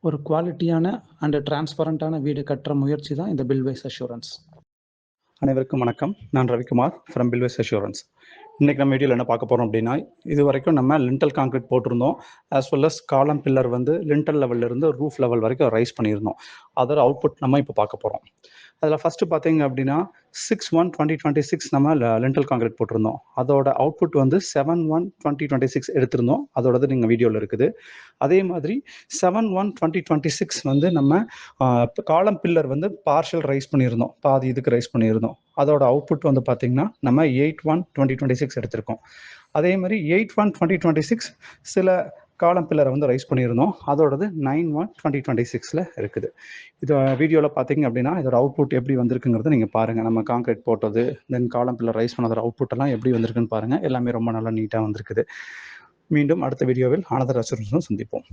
ஒரு குவாலிட்டியான அண்ட் டிரான்ஸ்பரண்டான வீடு கட்டுற முயற்சி தான் இந்த பில்வைஸ் அஷூரன்ஸ். அனைவருக்கும் வணக்கம். நான் ரவிக்குமார் ஃப்ரம் பில்வைஸ் அஷூரன்ஸ். இன்றைக்கி நம்ம வீடியோவில் என்ன பார்க்க போகிறோம் அப்படின்னா, இது வரைக்கும் நம்ம லிண்டல் கான்கிரீட் போட்டிருந்தோம். ஆஸ் வெல் அஸ் காலம் பில்லர் வந்து லிண்டல் லெவல்லேருந்து ரூஃப் லெவல் வரைக்கும் ரைஸ் பண்ணியிருந்தோம். அதோட அவுட்புட் நம்ம இப்போ பார்க்க போகிறோம். அதில் ஃபஸ்ட்டு பார்த்தீங்க அப்படின்னா 6/1/2026 நம்ம லிண்டல் கான்கிரீட் போட்டிருந்தோம். அதோட அவுட்புட் வந்து 7/1/2026 எடுத்திருந்தோம். அதோடது நீங்கள் வீடியோவில் இருக்குது. அதே மாதிரி 7/1/2026 வந்து நம்ம காலம் பில்லர் வந்து பார்ஷியல் ரைஸ் பண்ணியிருந்தோம், பாதி இதுக்கு ரைஸ் பண்ணியிருந்தோம். அதோட அவுட்புட் வந்து பார்த்திங்கன்னா நம்ம 8/1/2026 எடுத்திருக்கோம். அதே மாதிரி 8/1/2026 சில காலம் பில்லரை வந்து ரைஸ் பண்ணியிருந்தோம். அதோடது 9/1/2026 இருக்குது. இது வீடியோவில் பார்த்தீங்க அப்படின்னா இதோட அவுட்புட் எப்படி வந்திருக்குங்கிறத நீங்கள் பாருங்கள். நம்ம கான்கிரீட் போட்டது, தென் காலம் பில்லர் ரைஸ் பண்ணதோட அவுட்புட் எல்லாம் எப்படி வந்திருக்குன்னு பாருங்கள். எல்லாமே ரொம்ப நல்லா நீட்டாக வந்திருக்குது. மீண்டும் அடுத்த வீடியோவில் ஆனதர் அஷூரன்ஸும் சந்திப்போம்.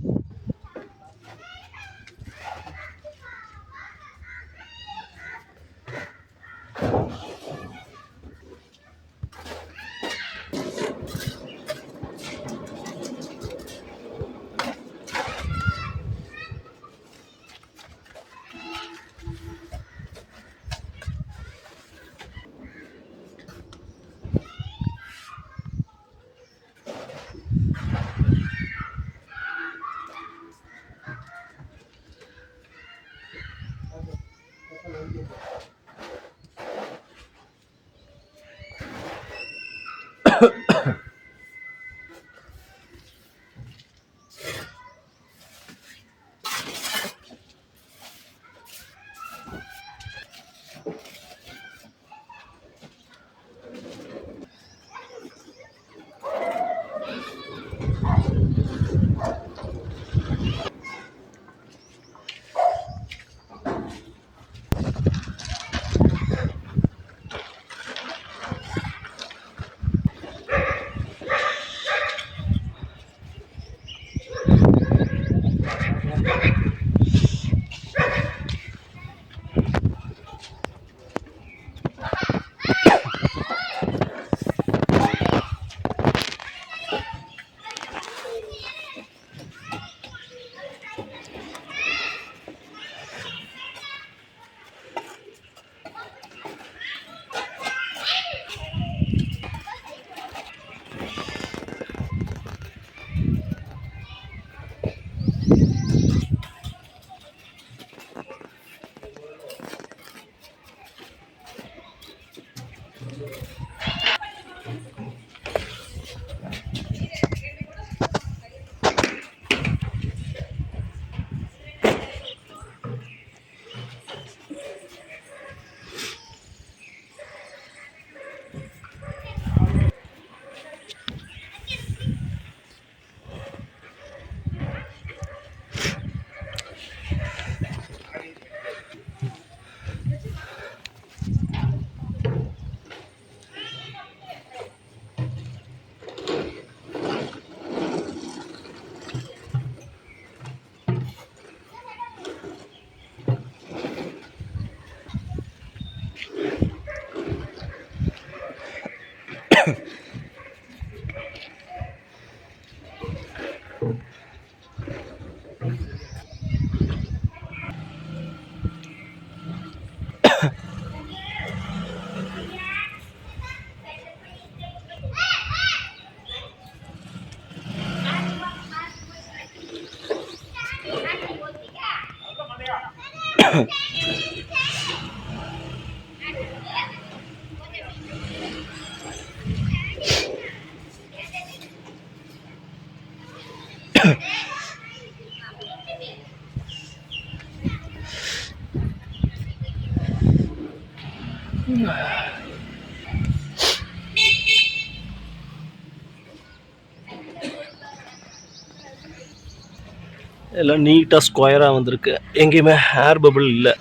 எல்லாம் நீட்டாக ஸ்கொயராக வந்திருக்கு. எங்கேயுமே ஏர் பபிள் இல்லை.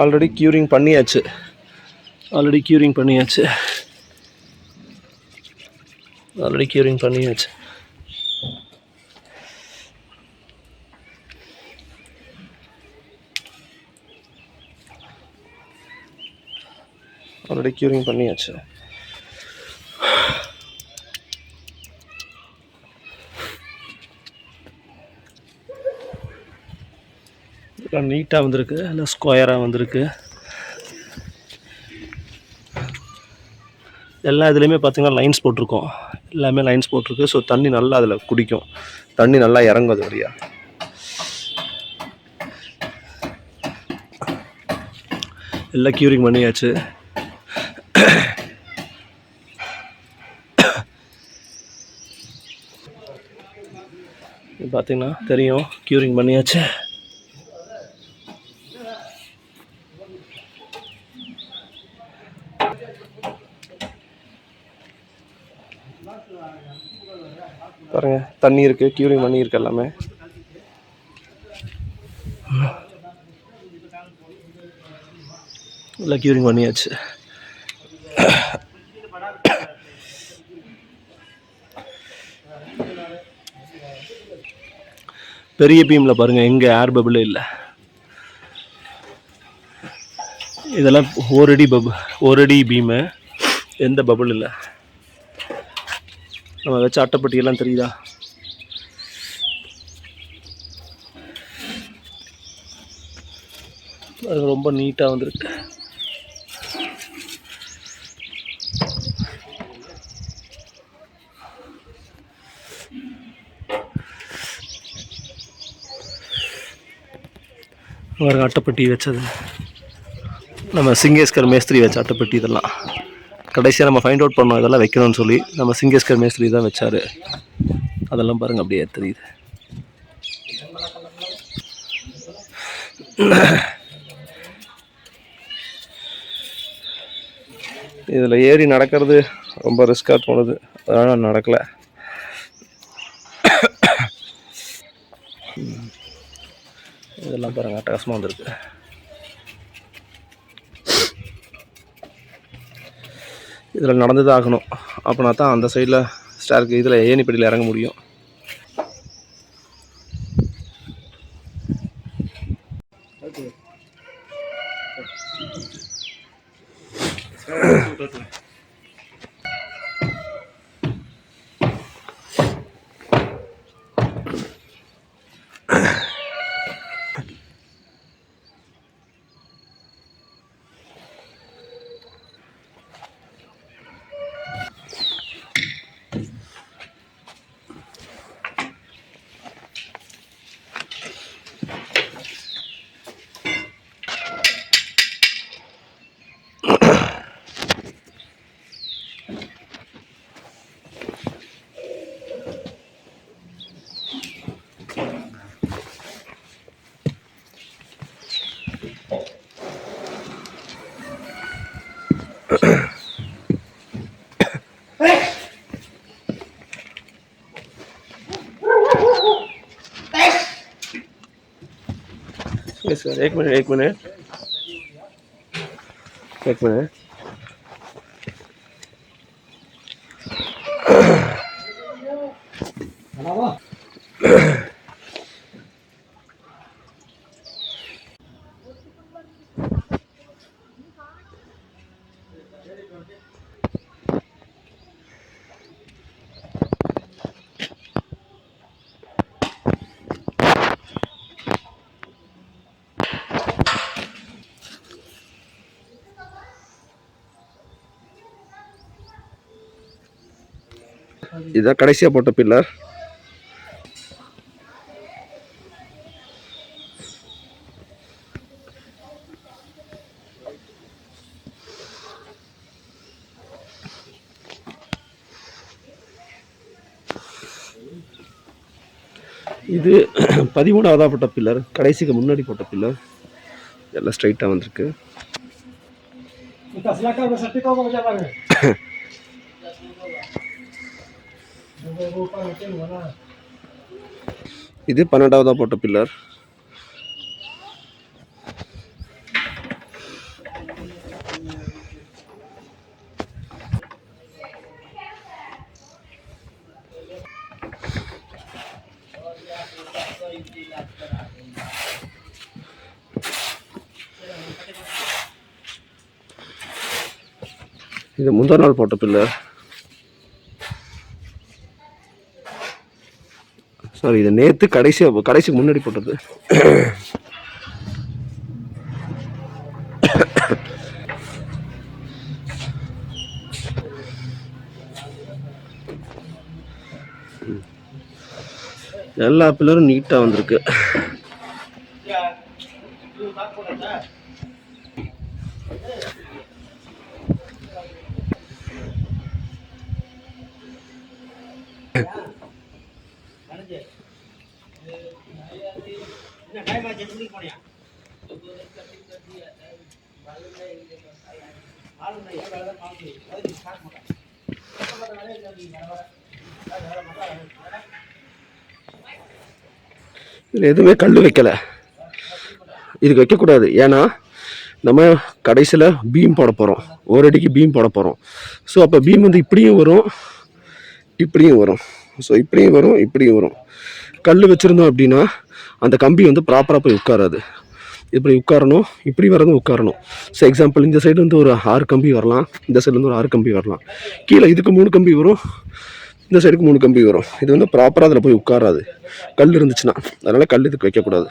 ஆல்ரெடி க்யூரிங் பண்ணியாச்சு. ஆல்ரெடி க்யூரிங் பண்ணியாச்சு. இதெல்லாம் நீட்டாக வந்திருக்கு, இல்லை ஸ்கொயராக வந்திருக்கு. எல்லா இதுலேயுமே பார்த்தீங்கன்னா லைன்ஸ் போட்டிருக்கோம், எல்லாமே லைன்ஸ் போட்டிருக்கு. ஸோ தண்ணி நல்லா அதில் குடிக்கும், தண்ணி நல்லா இறங்கும் அது வழியா. எல்லாம் க்யூரிங் பண்ணியாச்சு. பார்த்தீங்கன்னா தெரியும், க்யூரிங் பண்ணியாச்சு. பாருங்க, தண்ணி இருக்குது, க்யூரிங் பண்ணி இருக்கு எல்லாமே. எல்லாம் க்யூரிங் பண்ணியாச்சு. பெரிய பீமில் பாருங்கள், எங்கே ஏர் பபிள் இல்லை. இதெல்லாம் ஒரு அடி பீமு, எந்த பபிள் இல்லை. நம்ம வச்ச அட்டைப்பட்டியெல்லாம் தெரியுதா? அது ரொம்ப நீட்டாக வந்திருக்கு. பாருங்க, அட்டைப்பட்டி வச்சது நம்ம சிங்கேஸ்கர் மேஸ்திரி வச்ச அட்டைப்பட்டி. இதெல்லாம் கடைசியாக நம்ம ஃபைண்ட் அவுட் பண்ணோம், இதெல்லாம் வைக்கணும்னு சொல்லி. நம்ம சிங்கேஸ்கர் மேஸ்திரி தான் வச்சார். அதெல்லாம் பாருங்கள், அப்படியே தெரியுது. இதில் ஏறி நடக்கிறது ரொம்ப ரிஸ்க்காக தோணுது, அதனால் நடக்கலை. இதெல்லாம் பாருங்கள், அட்டகாசமாக வந்திருக்கு. இதில் நடந்து தான் ஆகணும், அப்படின்னா தான் அந்த சைடில் ஸ்டாருக்கு இதில் ஏணிப்படியில் இறங்க முடியும். Yes sir, एक मिनट இதான் கடைசியாக போட்ட பில்லர். இது 13ஆவதா போட்ட பில்லர், கடைசிக்கு முன்னாடி போட்ட பில்லர். எல்லாம் ஸ்ட்ரைட்டாக வந்திருக்கு. இது 12ஆவதா போட்ட பில்லர். இது முந்தா நாள் போட்ட பில்லர். சாரி, இது நேற்று கடைசி முன்னாடி போட்டது. எல்லா பில்லரும் நீட்டாக வந்திருக்கு. இதில் எதுவுமே கல் வைக்கலை, இதுக்கு வைக்கக்கூடாது. ஏன்னா நம்ம கடைசியில் பீம் போட போகிறோம், ஒரு அடிக்கு பீம் போட போகிறோம். ஸோ அப்போ பீம் வந்து இப்படியும் வரும் இப்படியும் வரும். ஸோ இப்படியும் வரும் இப்படியும் வரும். கல் வச்சுருந்தோம் அப்படின்னா அந்த கம்பி வந்து ப்ராப்பராக போய் உட்காராது. இப்படி உட்காரணும், இப்படி வரதும் உட்காரணும். ஸோ எக்ஸாம்பிள் இந்த சைடு வந்து ஒரு 6 கம்பி வரலாம், இந்த சைடுலேருந்து ஒரு 6 கம்பி வரலாம், கீழே இதுக்கு 3 கம்பி வரும், இந்த சைடுக்கு 3 கம்பி வரும். இது வந்து ப்ராப்பராக அதில் போய் உட்காராது கல் இருந்துச்சுன்னா. அதனால் கல் இதுக்கு வைக்கக்கூடாது.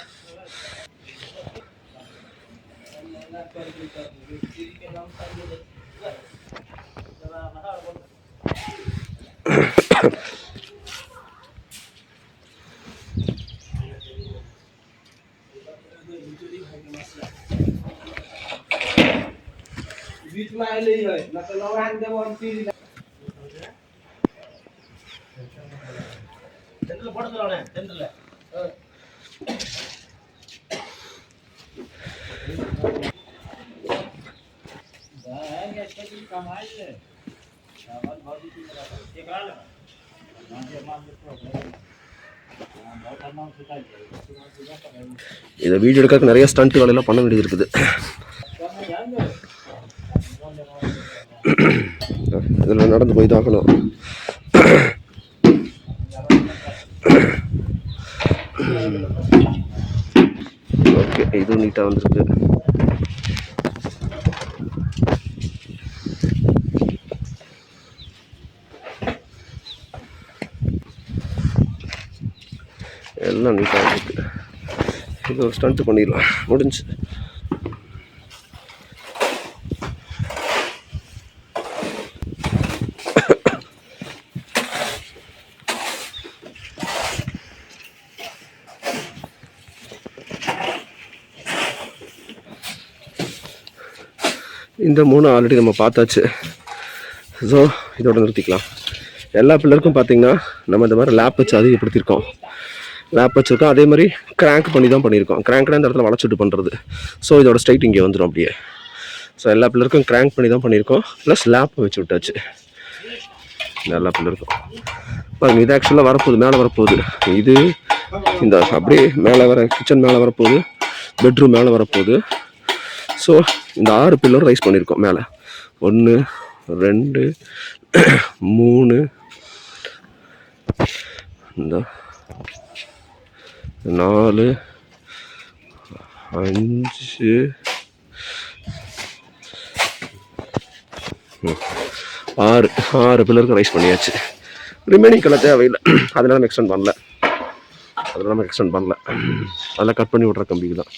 இதை வீடியோ எடுக்க நிறைய ஸ்டண்ட் வேலையெல்லாம் பண்ண வேண்டியது இருக்குது. இதில் நடந்து போய் தாக்கணும். ஓகே, இதுவும் நீட்டாக வந்திருக்கு. எல்லாம் நீட்டாக இருக்கு. இது ஒரு ஸ்டண்ட் பண்ணிடலாம், முடிஞ்சு. இந்த 3 ஆல்ரெடி நம்ம பார்த்தாச்சு. ஸோ இதோட நிறுத்திக்கலாம். எல்லா பில்லருக்கும் பார்த்தீங்கன்னா நம்ம இந்த மாதிரி லேப் வச்சு அதிகப்படுத்தியிருக்கோம். லேப் வச்சுருக்கோம், அதே மாதிரி கிராங்க் பண்ணி தான் பண்ணியிருக்கோம். கிராங்க்னா இந்த இடத்துல வளைச்சிட்டு பண்ணுறது. ஸோ இதோட ஸ்ட்ரைட் இங்கே வந்துடும் அப்படியே. ஸோ எல்லா பில்லருக்கும் கிராங்க் பண்ணி தான் பண்ணியிருக்கோம், ப்ளஸ் லேப் வச்சு விட்டாச்சு எல்லா பில்லருக்கும். பாருங்க, இது ஆக்சுவலாக வரப்போகுது, மேலே வரப்போகுது. இது இந்த அப்படியே மேலே வர கிச்சன் மேலே வரப்போகுது, பெட்ரூம் மேலே வரப்போகுது. ஸோ இந்த 6 பில்லரும் ரைஸ் பண்ணியிருக்கோம் மேலே. 1 2 3 இந்த 4 5 6 பில்லருக்கு ரைஸ் பண்ணியாச்சு. ரிமைனிங் கலர் தேவையில்லை, அதனால நம்ம எக்ஸ்டெண்ட் பண்ணல. அதெல்லாம் கட் பண்ணி விட்ற கம்பிக்கு தான்.